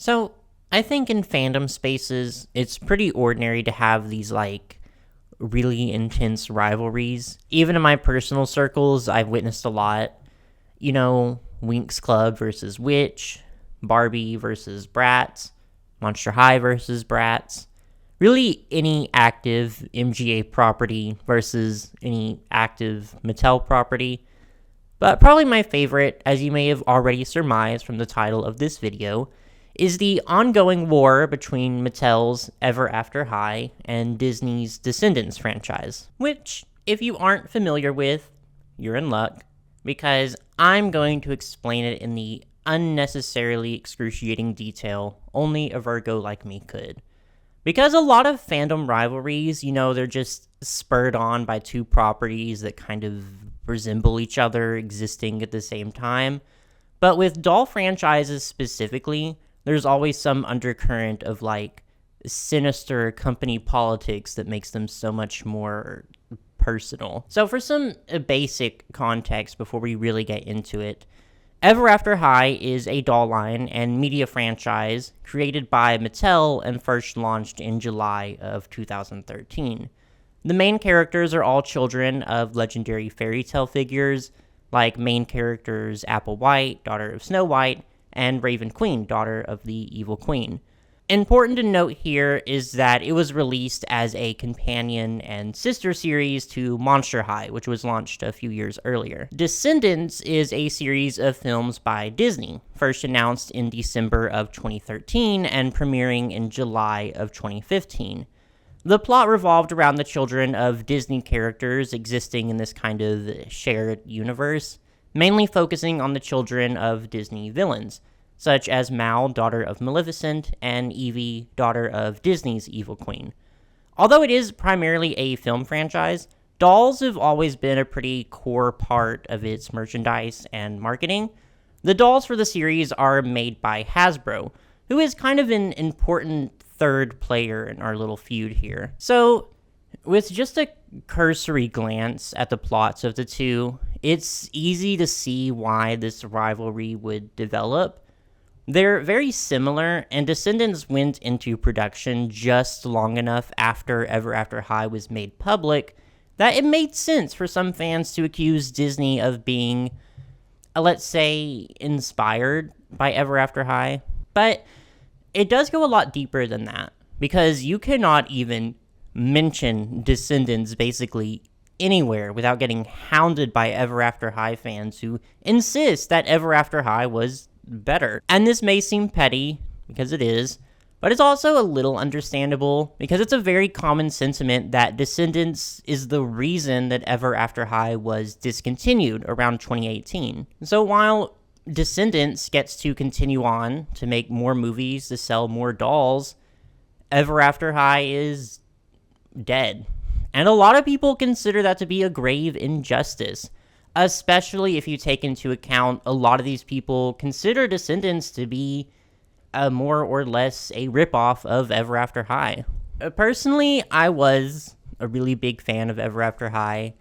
So, I think in fandom spaces, it's pretty ordinary to have these, really intense rivalries. Even in my personal circles, I've witnessed a lot. Winx Club versus Witch, Barbie versus Bratz, Monster High versus Bratz. Really, any active MGA property versus any active Mattel property. But probably my favorite, as you may have already surmised from the title of this video, is the ongoing war between Mattel's Ever After High and Disney's Descendants franchise. Which, if you aren't familiar with, you're in luck, because I'm going to explain it in the unnecessarily excruciating detail only a Virgo like me could. Because a lot of fandom rivalries, they're just spurred on by two properties that kind of resemble each other existing at the same time. But with doll franchises specifically, there's always some undercurrent of sinister company politics that makes them so much more personal. So for some basic context before we really get into it, Ever After High is a doll line and media franchise created by Mattel and first launched in July of 2013. The main characters are all children of legendary fairy tale figures, like main characters Apple White, daughter of Snow White, and Raven Queen, daughter of the Evil Queen. Important to note here is that it was released as a companion and sister series to Monster High, which was launched a few years earlier. Descendants is a series of films by Disney, first announced in December of 2013 and premiering in July of 2015. The plot revolved around the children of Disney characters existing in this kind of shared universe, mainly focusing on the children of Disney villains, such as Mal, daughter of Maleficent, and Evie, daughter of Disney's Evil Queen. Although it is primarily a film franchise, dolls have always been a pretty core part of its merchandise and marketing. The dolls for the series are made by Hasbro, who is kind of an important third player in our little feud here. So, with just a cursory glance at the plots of the two, it's easy to see why this rivalry would develop. They're very similar, and Descendants went into production just long enough after Ever After High was made public that it made sense for some fans to accuse Disney of being, let's say, inspired by Ever After High. But it does go a lot deeper than that, because you cannot even mention Descendants basically anywhere without getting hounded by Ever After High fans who insist that Ever After High was better. And this may seem petty, because it is, but it's also a little understandable, because it's a very common sentiment that Descendants is the reason that Ever After High was discontinued around 2018. So while Descendants gets to continue on to make more movies to sell more dolls, Ever After High is dead. And a lot of people consider that to be a grave injustice, especially if you take into account a lot of these people consider Descendants to be more or less a ripoff of Ever After High. Personally, I was a really big fan of Ever After High,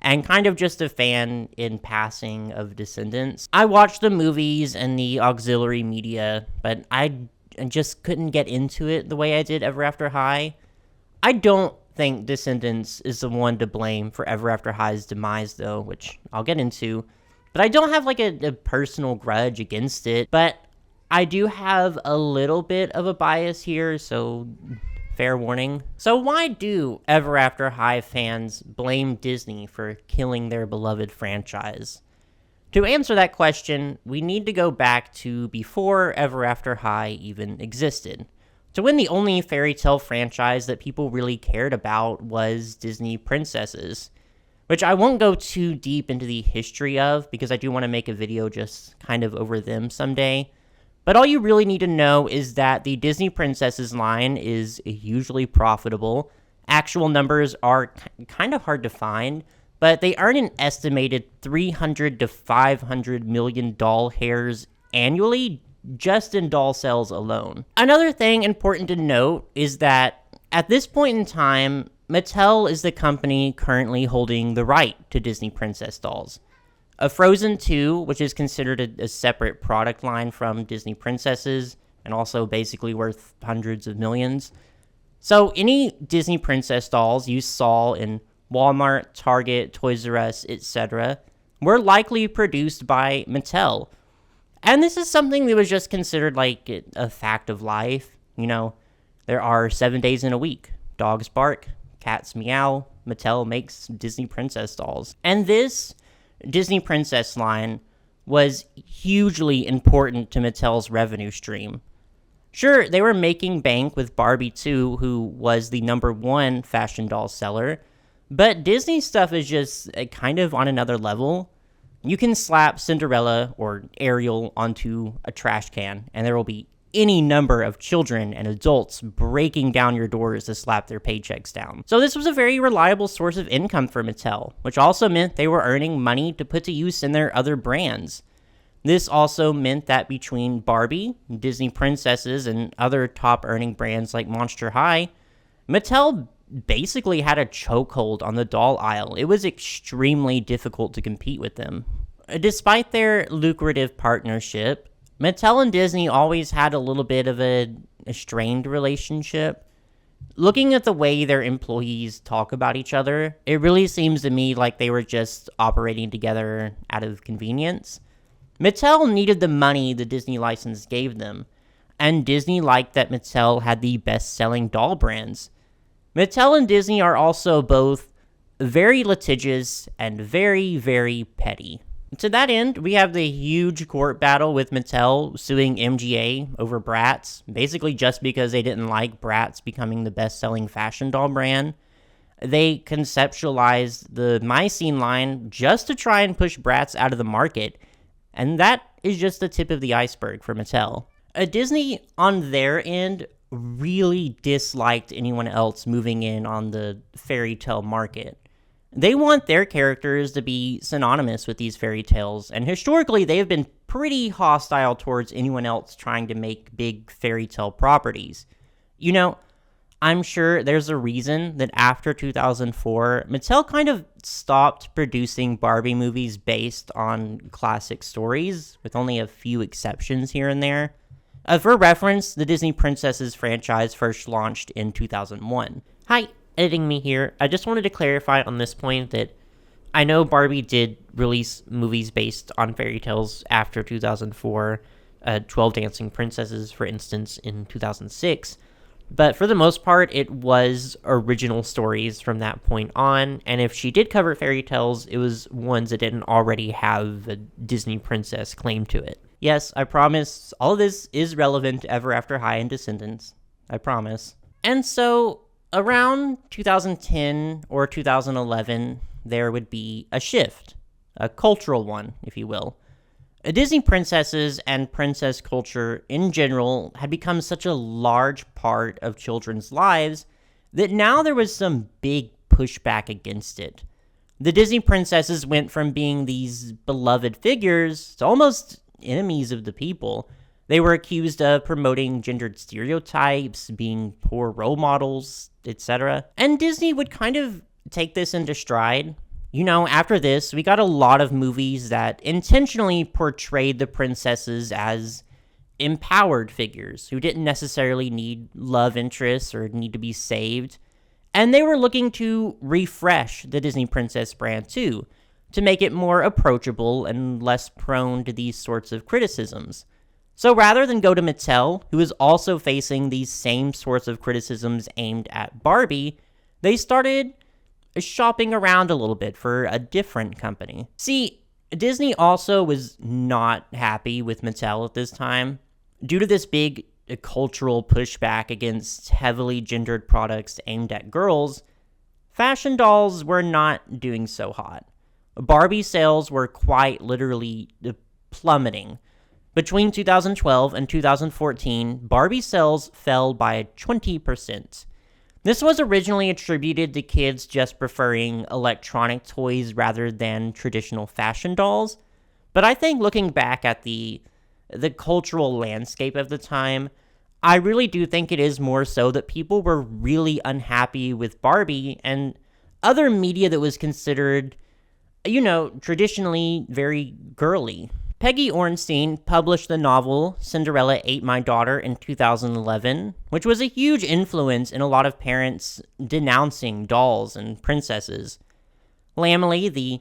and kind of just a fan in passing of Descendants. I watched the movies and the auxiliary media, but I just couldn't get into it the way I did Ever After High. I don't think Descendants is the one to blame for Ever After High's demise, though, which I'll get into. But I don't have a personal grudge against it, but I do have a little bit of a bias here, so fair warning. So why do Ever After High fans blame Disney for killing their beloved franchise? To answer that question, we need to go back to before Ever After High even existed, to when the only fairy tale franchise that people really cared about was Disney princesses, which I won't go too deep into the history of, because I do want to make a video just kind of over them someday. But all you really need to know is that the Disney princesses line is hugely profitable. Actual numbers are kind of hard to find, but they earn an estimated 300 to 500 million doll hairs annually just in doll sales alone. Another thing important to note is that at this point in time, Mattel is the company currently holding the right to Disney princess dolls. Frozen 2, which is considered a separate product line from Disney princesses, and also basically worth hundreds of millions. So any Disney princess dolls you saw in Walmart, Target, Toys R Us, etc., were likely produced by Mattel. And this is something that was just considered like a fact of life. There are 7 days in a week. Dogs bark, cats meow, Mattel makes Disney princess dolls. And this Disney princess line was hugely important to Mattel's revenue stream. Sure, they were making bank with Barbie too, who was the #1 fashion doll seller, but Disney stuff is just kind of on another level. You can slap Cinderella or Ariel onto a trash can, and there will be any number of children and adults breaking down your doors to slap their paychecks down. So this was a very reliable source of income for Mattel, which also meant they were earning money to put to use in their other brands. This also meant that between Barbie, Disney princesses, and other top-earning brands like Monster High, Mattel basically had a chokehold on the doll aisle. It was extremely difficult to compete with them. Despite their lucrative partnership, Mattel and Disney always had a little bit of a strained relationship. Looking at the way their employees talk about each other, it really seems to me like they were just operating together out of convenience. Mattel needed the money the Disney license gave them, and Disney liked that Mattel had the best-selling doll brands. Mattel and Disney are also both very litigious and very, very petty. To that end, we have the huge court battle with Mattel suing MGA over Bratz, basically just because they didn't like Bratz becoming the best-selling fashion doll brand. They conceptualized the Mycene line just to try and push Bratz out of the market, and that is just the tip of the iceberg for Mattel. Disney, on their end, really disliked anyone else moving in on the fairy tale market. They want their characters to be synonymous with these fairy tales, and historically they have been pretty hostile towards anyone else trying to make big fairy tale properties. I'm sure there's a reason that after 2004, Mattel kind of stopped producing Barbie movies based on classic stories, with only a few exceptions here and there. For reference, the Disney Princesses franchise first launched in 2001. Hi, editing me here. I just wanted to clarify on this point that I know Barbie did release movies based on fairy tales after 2004, 12 Dancing Princesses, for instance, in 2006. But for the most part, it was original stories from that point on, and if she did cover fairy tales, it was ones that didn't already have a Disney princess claim to it. Yes, I promise, all of this is relevant to Ever After High and Descendants. I promise. And so, around 2010 or 2011, there would be a shift. A cultural one, if you will. Disney princesses and princess culture in general had become such a large part of children's lives that now there was some big pushback against it. The Disney princesses went from being these beloved figures to almost enemies of the people. They were accused of promoting gendered stereotypes, being poor role models, etc. And Disney would kind of take this into stride. After this, we got a lot of movies that intentionally portrayed the princesses as empowered figures who didn't necessarily need love interests or need to be saved. And they were looking to refresh the Disney Princess brand too, to make it more approachable and less prone to these sorts of criticisms. So rather than go to Mattel, who is also facing these same sorts of criticisms aimed at Barbie, they started shopping around a little bit for a different company. See, Disney also was not happy with Mattel at this time. Due to this big cultural pushback against heavily gendered products aimed at girls, fashion dolls were not doing so hot. Barbie sales were quite literally plummeting. Between 2012 and 2014, Barbie sales fell by 20%. This was originally attributed to kids just preferring electronic toys rather than traditional fashion dolls, but I think looking back at the cultural landscape of the time, I really do think it is more so that people were really unhappy with Barbie and other media that was considered, traditionally very girly. Peggy Ornstein published the novel Cinderella Ate My Daughter in 2011, which was a huge influence in a lot of parents denouncing dolls and princesses. Lamely, the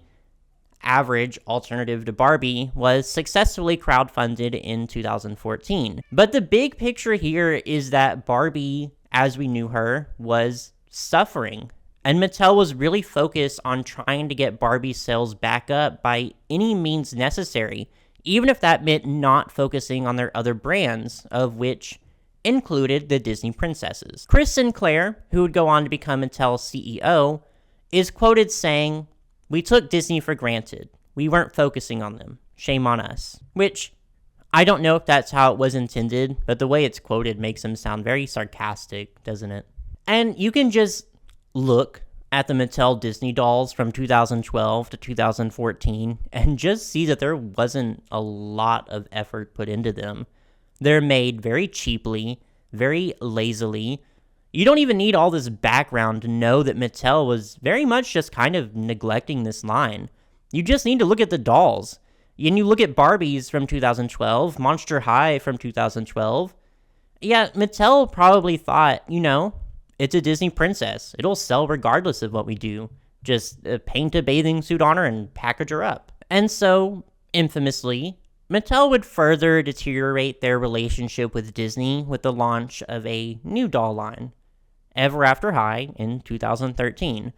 average alternative to Barbie, was successfully crowdfunded in 2014. But the big picture here is that Barbie, as we knew her, was suffering. And Mattel was really focused on trying to get Barbie sales back up by any means necessary, even if that meant not focusing on their other brands, of which included the Disney princesses. Chris Sinclair, who would go on to become Mattel's CEO, is quoted saying, "We took Disney for granted. We weren't focusing on them. Shame on us." Which, I don't know if that's how it was intended, but the way it's quoted makes him sound very sarcastic, doesn't it? And you can just look at the Mattel Disney dolls from 2012 to 2014 and just see that there wasn't a lot of effort put into them. They're made very cheaply, very lazily. You don't even need all this background to know that Mattel was very much just kind of neglecting this line. You just need to look at the dolls. And you look at Barbies from 2012, Monster High from 2012. Yeah, Mattel probably thought, it's a Disney princess. It'll sell regardless of what we do. Just paint a bathing suit on her and package her up. And so, infamously, Mattel would further deteriorate their relationship with Disney with the launch of a new doll line, Ever After High, in 2013.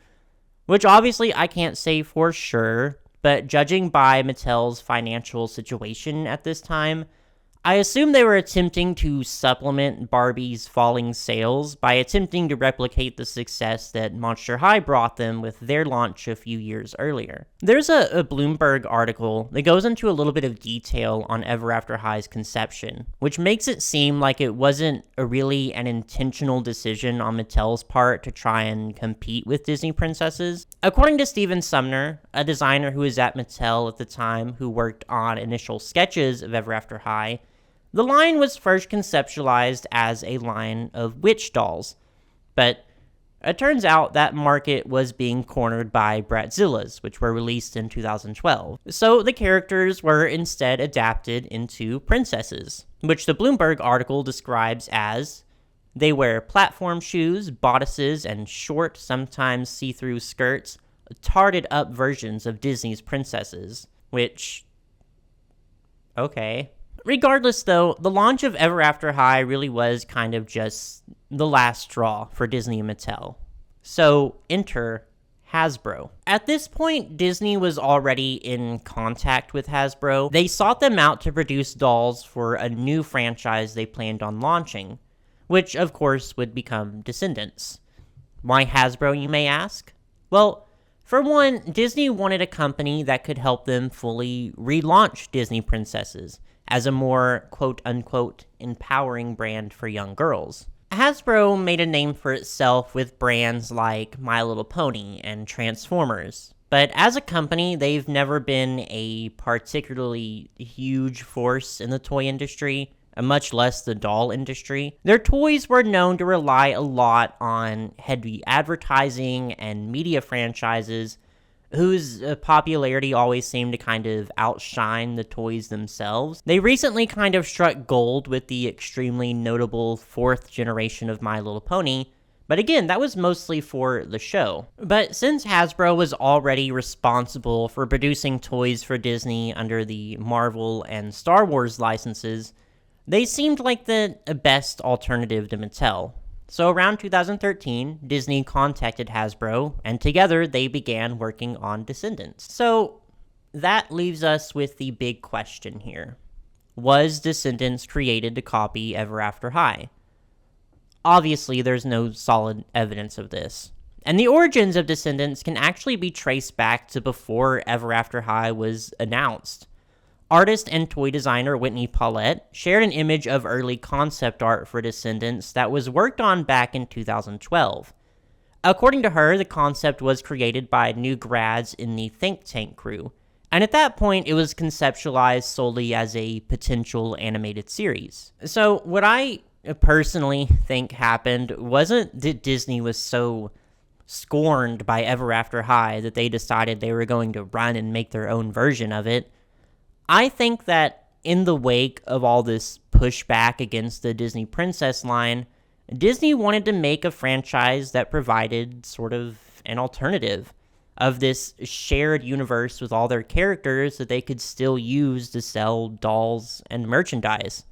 Which obviously I can't say for sure, but judging by Mattel's financial situation at this time, I assume they were attempting to supplement Barbie's falling sales by attempting to replicate the success that Monster High brought them with their launch a few years earlier. There's a Bloomberg article that goes into a little bit of detail on Ever After High's conception, which makes it seem like it wasn't really an intentional decision on Mattel's part to try and compete with Disney princesses. According to Stephen Sumner, a designer who was at Mattel at the time who worked on initial sketches of Ever After High, the line was first conceptualized as a line of witch dolls, but it turns out that market was being cornered by Bratzillas, which were released in 2012. So the characters were instead adapted into princesses, which the Bloomberg article describes as, they wear platform shoes, bodices, and short, sometimes see-through skirts, tarted up versions of Disney's princesses, which, okay. Regardless, though, the launch of Ever After High really was kind of just the last straw for Disney and Mattel. So, enter Hasbro. At this point, Disney was already in contact with Hasbro. They sought them out to produce dolls for a new franchise they planned on launching, which, of course, would become Descendants. Why Hasbro, you may ask? Well, for one, Disney wanted a company that could help them fully relaunch Disney princesses as a more quote-unquote empowering brand for young girls. Hasbro made a name for itself with brands like My Little Pony and Transformers, but as a company, they've never been a particularly huge force in the toy industry, much less the doll industry. Their toys were known to rely a lot on heavy advertising and media franchises, whose popularity always seemed to kind of outshine the toys themselves. They recently kind of struck gold with the extremely notable 4th generation of My Little Pony, but again, that was mostly for the show. But since Hasbro was already responsible for producing toys for Disney under the Marvel and Star Wars licenses, they seemed like the best alternative to Mattel. So around 2013, Disney contacted Hasbro, and together they began working on Descendants. So that leaves us with the big question here. Was Descendants created to copy Ever After High? Obviously, there's no solid evidence of this. And the origins of Descendants can actually be traced back to before Ever After High was announced. Artist and toy designer Whitney Paulette shared an image of early concept art for Descendants that was worked on back in 2012. According to her, the concept was created by new grads in the think tank crew, and at that point it was conceptualized solely as a potential animated series. So what I personally think happened wasn't that Disney was so scorned by Ever After High that they decided they were going to run and make their own version of it. I think that in the wake of all this pushback against the Disney Princess line, Disney wanted to make a franchise that provided sort of an alternative of this shared universe with all their characters that they could still use to sell dolls and merchandise.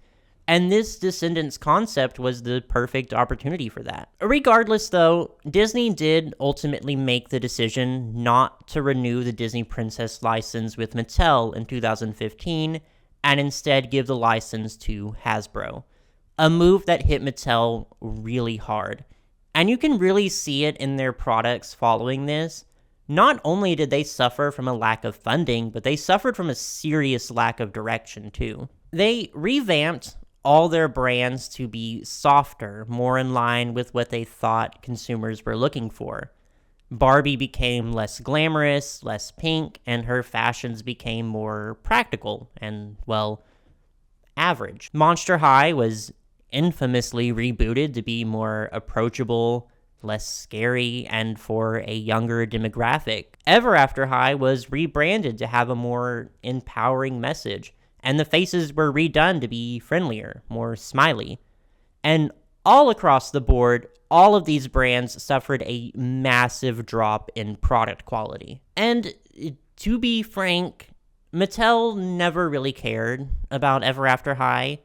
And this Descendants concept was the perfect opportunity for that. Regardless, though, Disney did ultimately make the decision not to renew the Disney Princess license with Mattel in 2015 and instead give the license to Hasbro, a move that hit Mattel really hard. And you can really see it in their products following this. Not only did they suffer from a lack of funding, but they suffered from a serious lack of direction too. They revamped all their brands to be softer, more in line with what they thought consumers were looking for. Barbie became less glamorous, less pink, and her fashions became more practical and, well, average. Monster High was infamously rebooted to be more approachable, less scary, and for a younger demographic. Ever After High was rebranded to have a more empowering message, and the faces were redone to be friendlier, more smiley. And all across the board, all of these brands suffered a massive drop in product quality. And to be frank, Mattel never really cared about Ever After High.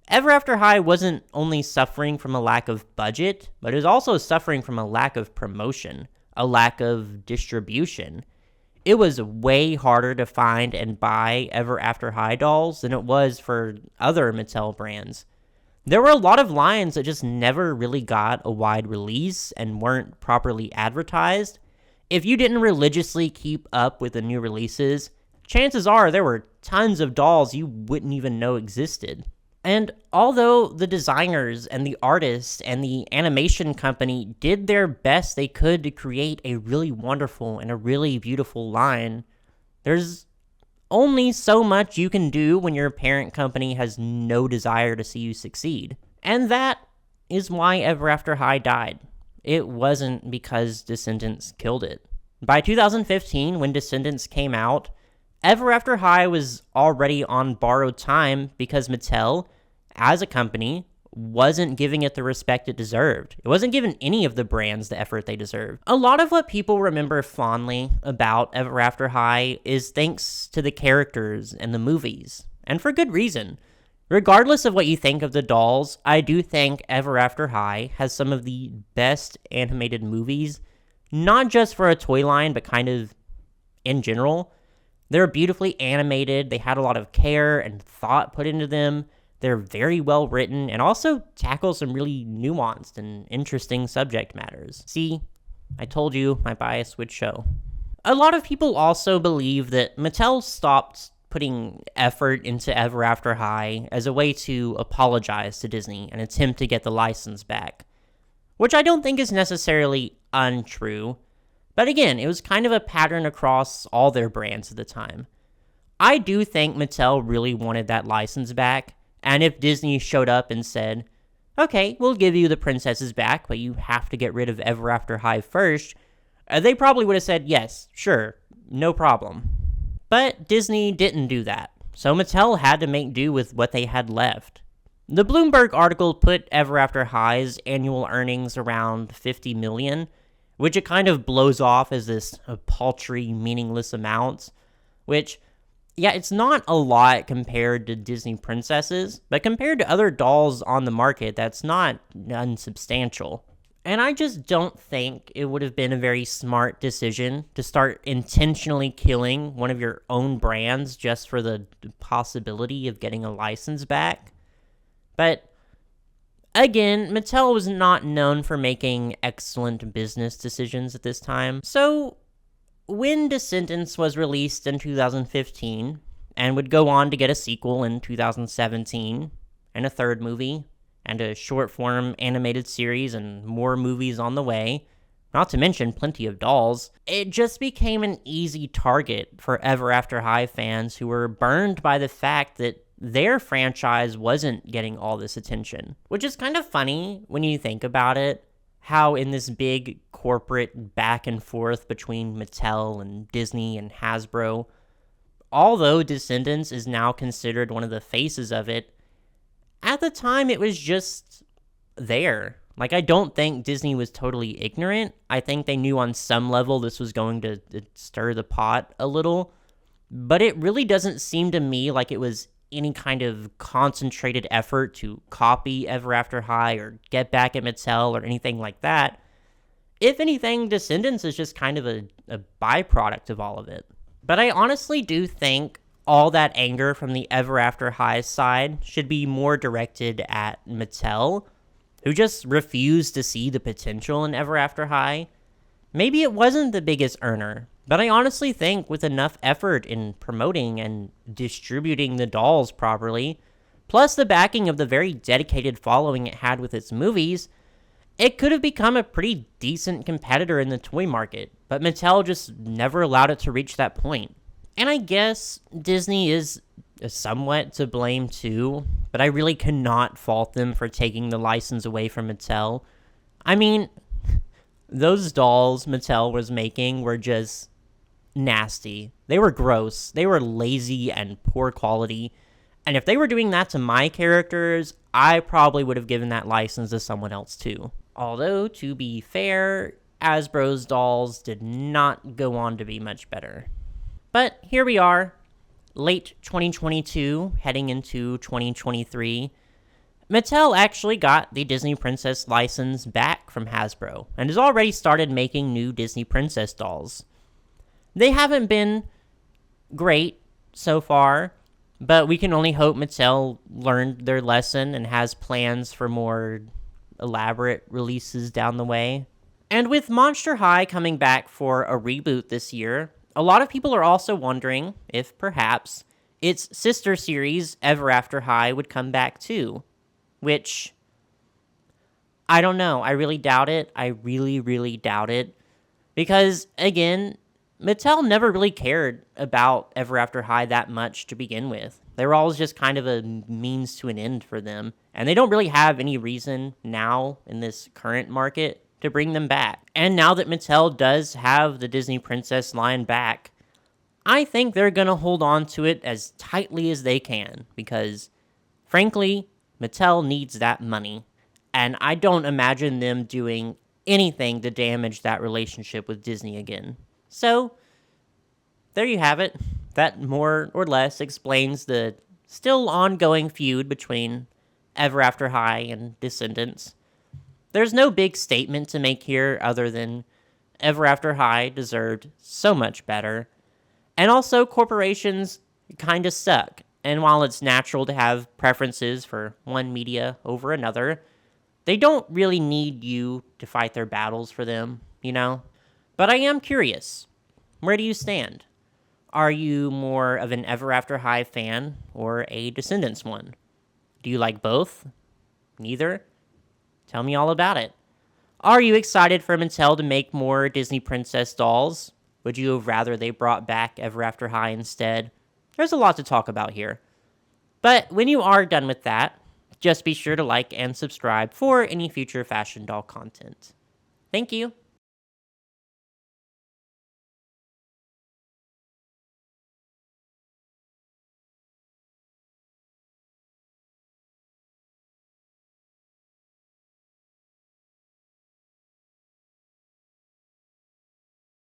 Ever After High wasn't only suffering from a lack of budget, but it was also suffering from a lack of promotion, a lack of distribution. It was way harder to find and buy Ever After High dolls than it was for other Mattel brands. There were a lot of lines that just never really got a wide release and weren't properly advertised. If you didn't religiously keep up with the new releases, chances are there were tons of dolls you wouldn't even know existed. And although the designers and the artists and the animation company did their best they could to create a really wonderful and a really beautiful line, there's only so much you can do when your parent company has no desire to see you succeed. And that is why Ever After High died. It wasn't because Descendants killed it. By 2015, when Descendants came out, Ever After High was already on borrowed time because Mattel, as a company, wasn't giving it the respect it deserved. It wasn't giving any of the brands the effort they deserved. A lot of what people remember fondly about Ever After High is thanks to the characters and the movies, and for good reason. Regardless of what you think of the dolls, I do think Ever After High has some of the best animated movies, not just for a toy line, but kind of in general. They're beautifully animated, they had a lot of care and thought put into them, they're very well written, and also tackle some really nuanced and interesting subject matters. See, I told you my bias would show. A lot of people also believe that Mattel stopped putting effort into Ever After High as a way to apologize to Disney and attempt to get the license back, which I don't think is necessarily untrue. But again, it was kind of a pattern across all their brands at the time. I do think Mattel really wanted that license back, and if Disney showed up and said, okay, we'll give you the princesses back, but you have to get rid of Ever After High first, they probably would have said, yes, sure, no problem. But Disney didn't do that, so Mattel had to make do with what they had left. The Bloomberg article put Ever After High's annual earnings around $50 million, which it kind of blows off as this paltry, meaningless amount, which, yeah, it's not a lot compared to Disney princesses, but compared to other dolls on the market, that's not unsubstantial. And I just don't think it would have been a very smart decision to start intentionally killing one of your own brands just for the possibility of getting a license back. But again, Mattel was not known for making excellent business decisions at this time. So when Descendants was released in 2015, and would go on to get a sequel in 2017, and a third movie, and a short-form animated series, and more movies on the way, not to mention plenty of dolls, it just became an easy target for Ever After High fans who were burned by the fact that their franchise wasn't getting all this attention. Which is kind of funny when you think about it, how in this big corporate back and forth between Mattel and Disney and Hasbro, although Descendants is now considered one of the faces of it, at the time it was just there. Like, I don't think Disney was totally ignorant. I think they knew on some level this was going to stir the pot a little, but it really doesn't seem to me like it was any kind of concentrated effort to copy Ever After High or get back at Mattel or anything like that. If anything, Descendants is just kind of a byproduct of all of it. But I honestly do think all that anger from the Ever After High side should be more directed at Mattel, who just refused to see the potential in Ever After High. Maybe it wasn't the biggest earner, but I honestly think with enough effort in promoting and distributing the dolls properly, plus the backing of the very dedicated following it had with its movies, it could have become a pretty decent competitor in the toy market, but Mattel just never allowed it to reach that point. And I guess Disney is somewhat to blame too, but I really cannot fault them for taking the license away from Mattel. I mean, those dolls Mattel was making were just nasty. They were gross. They were lazy and poor quality. And if they were doing that to my characters, I probably would have given that license to someone else too. Although, to be fair, Hasbro's dolls did not go on to be much better. But here we are, late 2022, heading into 2023. Mattel actually got the Disney Princess license back from Hasbro and has already started making new Disney Princess dolls. They haven't been great so far, but we can only hope Mattel learned their lesson and has plans for more elaborate releases down the way. And with Monster High coming back for a reboot this year, a lot of people are also wondering if perhaps its sister series, Ever After High, would come back too. Which, I don't know. I really doubt it. I really, really doubt it. Because, again, Mattel never really cared about Ever After High that much to begin with. They were always just kind of a means to an end for them. And they don't really have any reason now in this current market to bring them back. And now that Mattel does have the Disney Princess line back, I think they're going to hold on to it as tightly as they can. Because, frankly, Mattel needs that money. And I don't imagine them doing anything to damage that relationship with Disney again. So, there you have it. That more or less explains the still ongoing feud between Ever After High and Descendants. There's no big statement to make here other than Ever After High deserved so much better. And also, corporations kind of suck. And while it's natural to have preferences for one media over another, they don't really need you to fight their battles for them, you know? But I am curious. Where do you stand? Are you more of an Ever After High fan or a Descendants one? Do you like both? Neither? Tell me all about it. Are you excited for Mattel to make more Disney Princess dolls? Would you have rather they brought back Ever After High instead? There's a lot to talk about here. But when you are done with that, just be sure to like and subscribe for any future fashion doll content. Thank you.